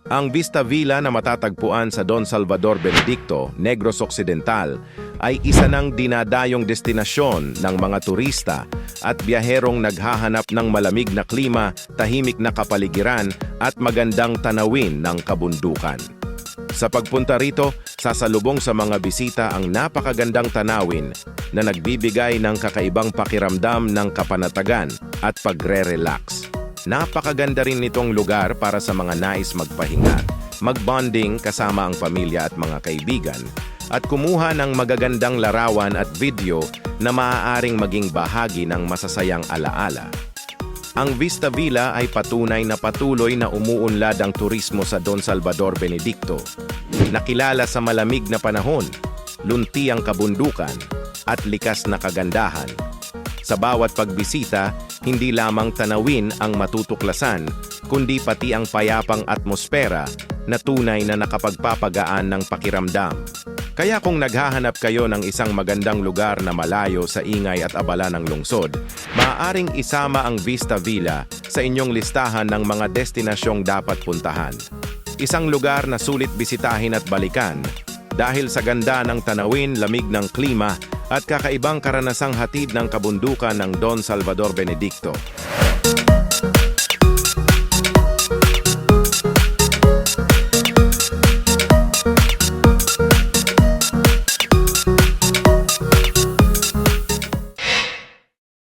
Ang Vista Villa na matatagpuan sa Don Salvador Benedicto, Negros Occidental, ay isa ng dinadayong destinasyon ng mga turista at biyaherong naghahanap ng malamig na klima, tahimik na kapaligiran at magandang tanawin ng kabundukan. Sa pagpunta rito, sasalubong sa mga bisita ang napakagandang tanawin na nagbibigay ng kakaibang pakiramdam ng kapanatagan at pagre-relax. Napakaganda rin nitong lugar para sa mga nais magpahinga, mag-bonding kasama ang pamilya at mga kaibigan, at kumuha ng magagandang larawan at video na maaaring maging bahagi ng masasayang alaala. Ang Vista Villa ay patunay na patuloy na umuunlad ang turismo sa Don Salvador Benedicto, nakilala sa malamig na panahon, luntiang kabundukan, at likas na kagandahan. Sa bawat pagbisita, hindi lamang tanawin ang matutuklasan, kundi pati ang payapang atmosfera na tunay na nakapagpapagaan ng pakiramdam. Kaya kung naghahanap kayo ng isang magandang lugar na malayo sa ingay at abala ng lungsod, maaaring isama ang Vista Villa sa inyong listahan ng mga destinasyong dapat puntahan. Isang lugar na sulit bisitahin at balikan dahil sa ganda ng tanawin, lamig ng klima at kakaibang karanasang hatid ng kabundukan ng Don Salvador Benedicto.